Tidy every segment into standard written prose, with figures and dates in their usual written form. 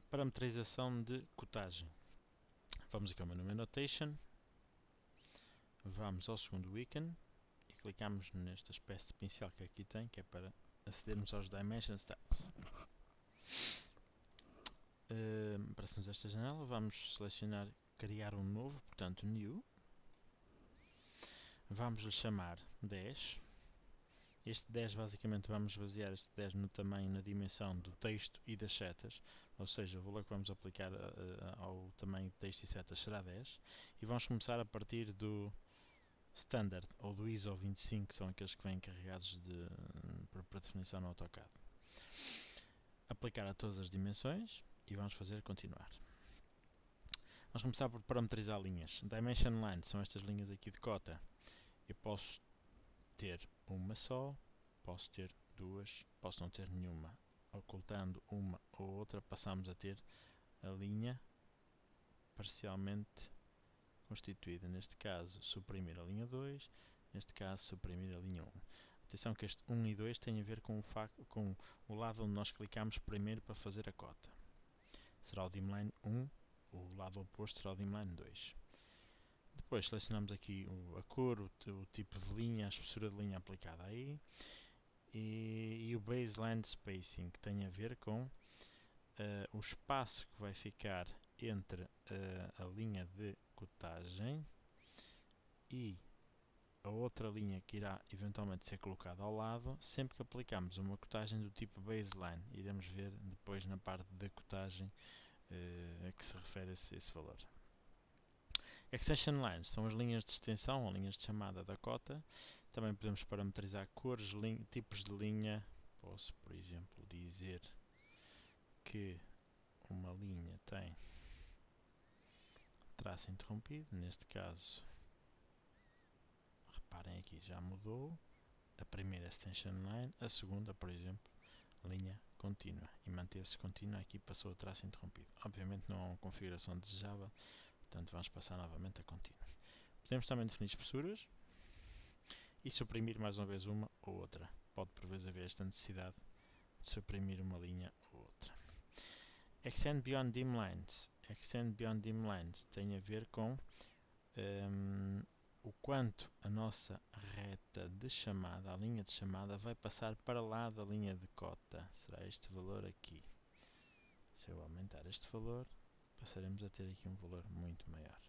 Parametrização de cotagem. Vamos aqui ao menu Annotation, vamos ao segundo ícone e clicamos nesta espécie de pincel que aqui tem, que é para acedermos aos Dimension Styles. Aparece-nos esta janela, vamos selecionar criar um novo, portanto New. Vamos lhe chamar 10. Este 10 basicamente vamos basear este 10 no tamanho, na dimensão do texto e das setas, ou seja, o valor que vamos aplicar ao tamanho de texto e setas será 10. E vamos começar a partir do Standard ou do ISO 25, que são aqueles que vêm carregados para definição no AutoCAD. Aplicar a todas as dimensões e vamos fazer continuar. Vamos começar por parametrizar linhas. Dimension Line são estas linhas aqui de cota. Eu posso ter uma só, posso ter duas, posso não ter nenhuma. Ocultando uma ou outra, passamos a ter a linha parcialmente constituída. Neste caso, suprimir a linha 2, neste caso, suprimir a linha 1. Atenção que este 1 e 2 tem a ver com o lado onde nós clicamos primeiro para fazer a cota. Será o dimline 1, o lado oposto será o dimline 2. Depois selecionamos aqui a cor, o tipo de linha, a espessura de linha aplicada aí e o baseline spacing, que tem a ver com o espaço que vai ficar entre a linha de cotagem e a outra linha que irá eventualmente ser colocada ao lado, sempre que aplicamos uma cotagem do tipo baseline. Iremos ver depois na parte da cotagem a que se refere esse valor. Extension lines são as linhas de extensão ou linhas de chamada da cota. Também podemos parametrizar cores, tipos de linha. Posso, por exemplo, dizer que uma linha tem traço interrompido. Neste caso, reparem aqui, já mudou. A primeira extension line, a segunda, por exemplo, linha contínua. E manteve-se contínua, aqui passou a traço interrompido. Obviamente não é uma configuração desejável, portanto vamos passar novamente a contínua. Podemos também definir espessuras e suprimir mais uma vez uma ou outra. Pode por vezes haver esta necessidade de suprimir uma linha ou outra. Extend Beyond Dim Lines. Extend Beyond Dim Lines tem a ver com o quanto a nossa reta de chamada, a linha de chamada, vai passar para lá da linha de cota. Será este valor aqui. Se eu aumentar este valor, passaremos a ter aqui um valor muito maior.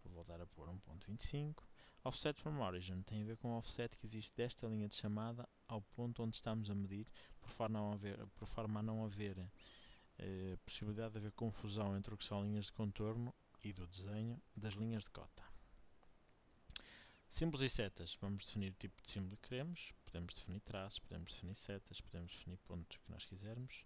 Vou voltar a pôr 1.25. Offset from Origin tem a ver com o offset que existe desta linha de chamada ao ponto onde estamos a medir, por forma a não haver possibilidade de haver confusão entre o que são linhas de contorno e do desenho das linhas de cota. Símbolos e setas. Vamos definir o tipo de símbolo que queremos. Podemos definir traços, podemos definir setas, podemos definir pontos que nós quisermos.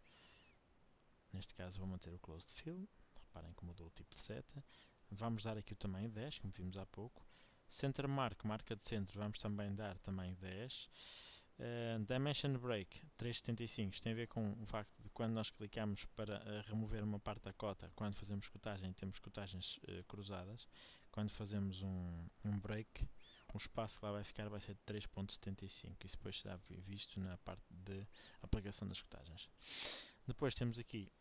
Neste caso vou manter o Closed Fill. Reparem que mudou o tipo de seta. Vamos dar aqui o tamanho 10, como vimos há pouco. Center Mark, marca de centro, vamos também dar tamanho 10. Dimension Break 375, isto tem a ver com o facto de quando nós clicamos para remover uma parte da cota, quando fazemos cotagem, temos cotagens cruzadas. Quando fazemos um break, o espaço que lá vai ficar vai ser de 3.75. Isso depois será visto na parte de aplicação das cotagens. Depois temos aqui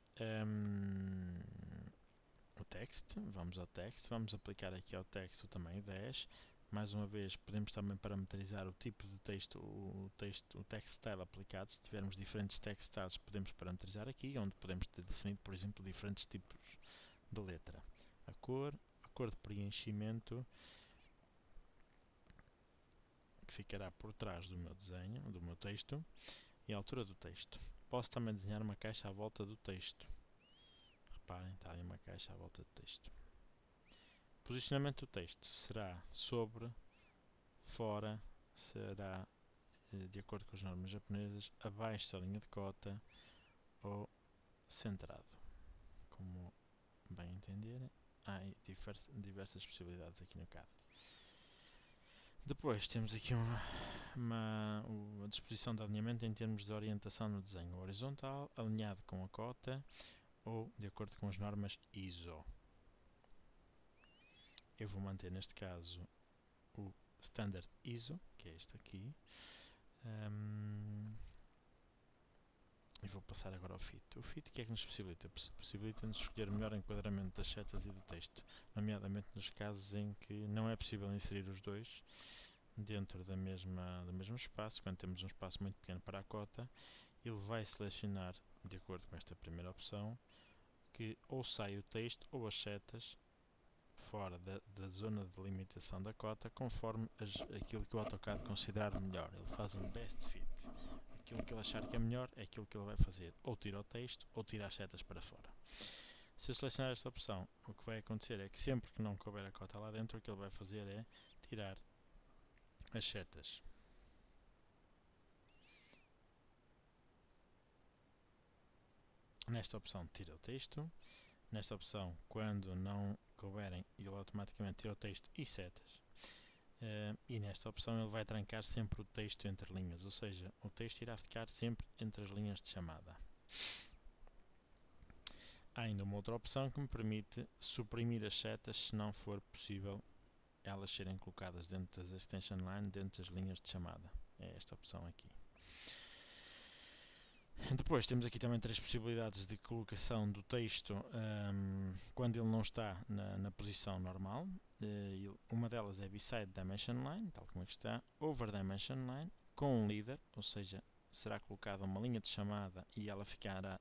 o text, vamos ao text, vamos aplicar aqui ao text o tamanho 10. Mais uma vez, podemos também parametrizar o tipo de texto, o text style aplicado. Se tivermos diferentes text styles, podemos parametrizar aqui, onde podemos ter definido, por exemplo, diferentes tipos de letra. A cor de preenchimento, que ficará por trás do meu desenho, do meu texto, e a altura do texto. Posso também desenhar uma caixa à volta do texto. Reparem, está ali uma caixa à volta do texto. Posicionamento do texto será sobre, fora, será de acordo com as normas japonesas, abaixo da linha de cota ou centrado. Como bem entenderem, há diversas possibilidades aqui no CAD. Depois temos aqui a disposição de alinhamento em termos de orientação no desenho horizontal, alinhado com a cota ou de acordo com as normas ISO. Eu vou manter neste caso o Standard ISO, que é este aqui, e vou passar agora ao fit. O fit, o que é que nos possibilita? Possibilita-nos escolher o melhor enquadramento das setas e do texto, nomeadamente nos casos em que não é possível inserir os dois dentro do mesmo espaço. Quando temos um espaço muito pequeno para a cota, ele vai selecionar, de acordo com esta primeira opção, que ou sai o texto ou as setas fora da zona de limitação da cota, conforme aquilo que o AutoCAD considerar melhor. Ele faz um best fit. Aquilo que ele achar que é melhor é aquilo que ele vai fazer. Ou tira o texto ou tira as setas para fora. Se eu selecionar esta opção, o que vai acontecer é que sempre que não couber a cota lá dentro, o que ele vai fazer é tirar as setas. Nesta opção tira o texto. Nesta opção, quando não couberem, ele automaticamente tira o texto e setas. E nesta opção ele vai trancar sempre o texto entre linhas, ou seja, o texto irá ficar sempre entre as linhas de chamada. Há ainda uma outra opção que me permite suprimir as setas se não for possível elas serem colocadas dentro das extension line, dentro das linhas de chamada. É esta opção aqui. Depois temos aqui também 3 possibilidades de colocação do texto quando ele não está na posição normal. Uma delas é Beside Dimension Line, tal como aqui está, Over Dimension Line, com um líder, ou seja, será colocada uma linha de chamada e ela ficará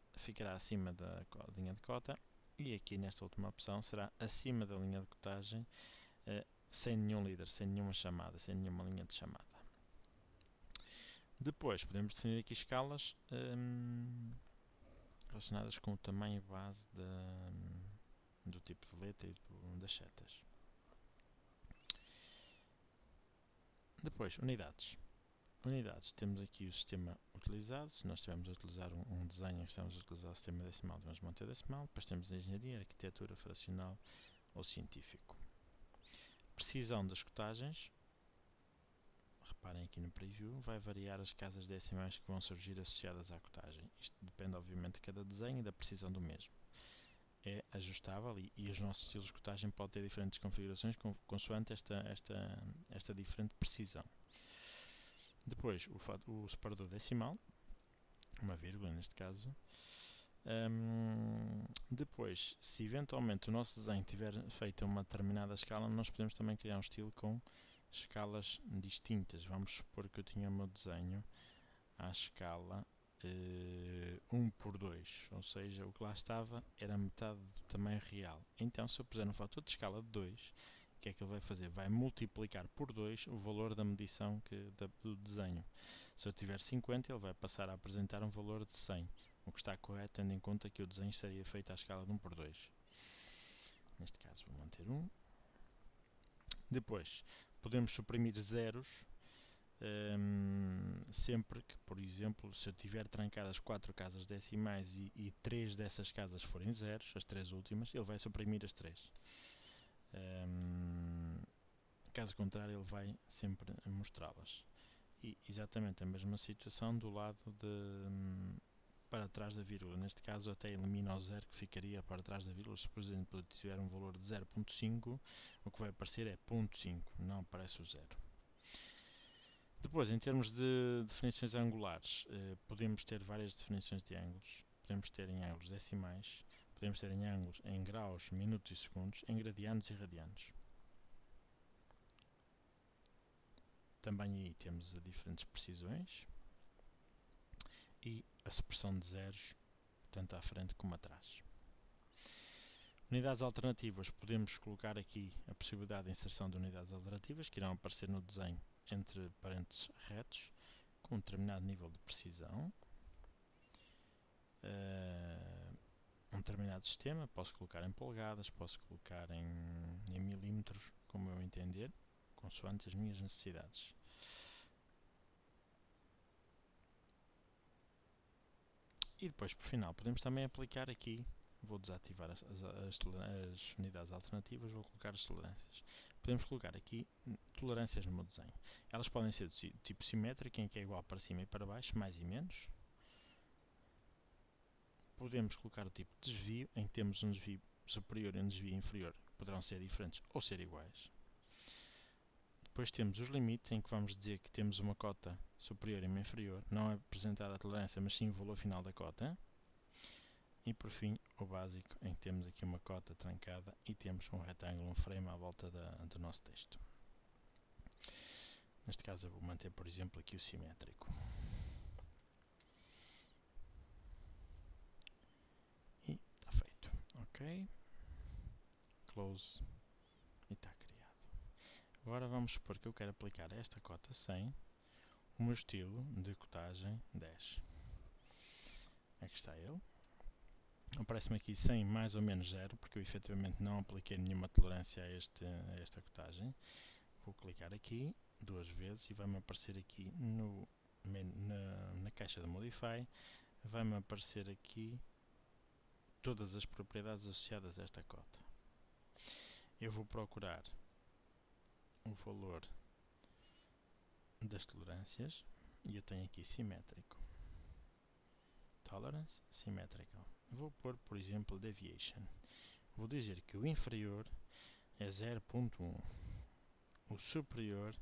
acima da linha de cota, e aqui nesta última opção será acima da linha de cotagem, sem nenhum líder, sem nenhuma chamada, sem nenhuma linha de chamada. Depois podemos definir aqui escalas relacionadas com o tamanho base do tipo de letra e das setas. Depois, unidades. Unidades, temos aqui o sistema utilizado. Se nós estivermos a utilizar um desenho, estamos a utilizar o sistema decimal, devemos manter decimal. Depois temos a engenharia, arquitetura, fracional ou científico. Precisão das cotagens. Reparem aqui no preview, vai variar as casas decimais que vão surgir associadas à cotagem. Isto depende obviamente de cada desenho e da precisão do mesmo. É ajustável e os nossos estilos de cotagem podem ter diferentes configurações consoante esta diferente precisão. Depois o separador decimal, uma vírgula neste caso. Depois, se eventualmente o nosso desenho tiver feito uma determinada escala, nós podemos também criar um estilo com escalas distintas. Vamos supor que eu tinha o meu desenho à escala 1/2, ou seja, o que lá estava era metade do tamanho real. Então, se eu puser um fator de escala de 2, o que é que ele vai fazer? Vai multiplicar por 2 o valor da medição do desenho. Se eu tiver 50, ele vai passar a apresentar um valor de 100, o que está correto, tendo em conta que o desenho seria feito à escala de 1/2. Neste caso, vou manter 1. Depois, podemos suprimir zeros sempre que, por exemplo, se eu tiver trancadas 4 casas decimais e 3 dessas casas forem zeros, as 3 últimas, ele vai suprimir as 3. Caso contrário, ele vai sempre mostrá-las. E exatamente a mesma situação do lado para trás da vírgula. Neste caso até elimina o zero que ficaria para trás da vírgula. Se por exemplo tiver um valor de 0.5, o que vai aparecer é 0.5, não aparece o zero. Depois, em termos de definições angulares, podemos ter várias definições de ângulos. Podemos ter em ângulos decimais, podemos ter em ângulos em graus, minutos e segundos, em gradianos e radianos. Também aí temos diferentes precisões e a supressão de zeros, tanto à frente como atrás. Unidades alternativas, podemos colocar aqui a possibilidade de inserção de unidades alternativas que irão aparecer no desenho entre parênteses retos, com um determinado nível de precisão. Um determinado sistema, posso colocar em polegadas, posso colocar em milímetros, como eu entender, consoante as minhas necessidades. E depois, por final, podemos também aplicar aqui, vou desativar as unidades alternativas, vou colocar as tolerâncias. Podemos colocar aqui tolerâncias no meu desenho. Elas podem ser do tipo simétrico, em que é igual para cima e para baixo, mais e menos. Podemos colocar o tipo de desvio, em que temos um desvio superior e um desvio inferior, que poderão ser diferentes ou ser iguais. Depois temos os limites, em que vamos dizer que temos uma cota superior e uma inferior. Não é apresentada a tolerância, mas sim o valor final da cota. E por fim, o básico, em que temos aqui uma cota trancada e temos um retângulo, um frame à volta do nosso texto. Neste caso eu vou manter, por exemplo, aqui o simétrico. E está feito. Ok. Close. E está criado. Agora vamos supor que eu quero aplicar esta cota 100 o meu estilo de cotagem 10. Aqui está ele. Aparece-me aqui 100 mais ou menos 0, porque eu efetivamente não apliquei nenhuma tolerância a esta cotagem. Vou clicar aqui duas vezes e vai-me aparecer aqui na caixa de Modify, vai-me aparecer aqui todas as propriedades associadas a esta cota. Eu vou procurar o valor das tolerâncias e eu tenho aqui simétrico. Tolerance, symmetrical. Vou pôr, por exemplo, deviation. Vou dizer que o inferior é 0.1, o superior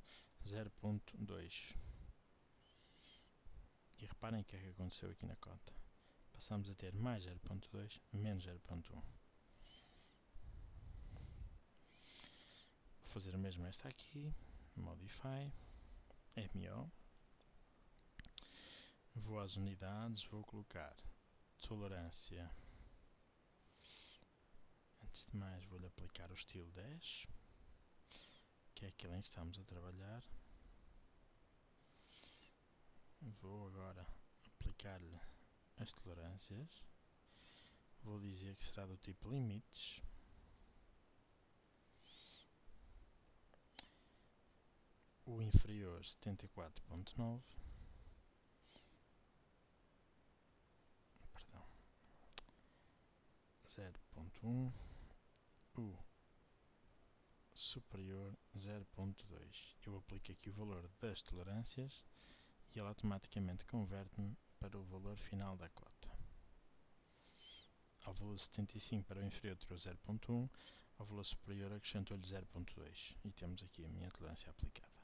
0.2. E reparem o que é que aconteceu aqui na cota. Passamos a ter mais 0.2, menos 0.1. Vou fazer o mesmo esta aqui, Modify, MO. Vou às unidades, vou colocar tolerância. Antes de mais, vou-lhe aplicar o estilo 10, que é aquele em que estamos a trabalhar. Vou agora aplicar-lhe as tolerâncias. Vou dizer que será do tipo limites. O inferior 74.9. Perdão. 0.1. O superior 0.2. Eu aplico aqui o valor das tolerâncias e ele automaticamente converte-me para o valor final da cota. Ao valor 75 para o inferior tirou 0.1, ao valor superior acrescentou-lhe 0.2 e temos aqui a minha tolerância aplicada.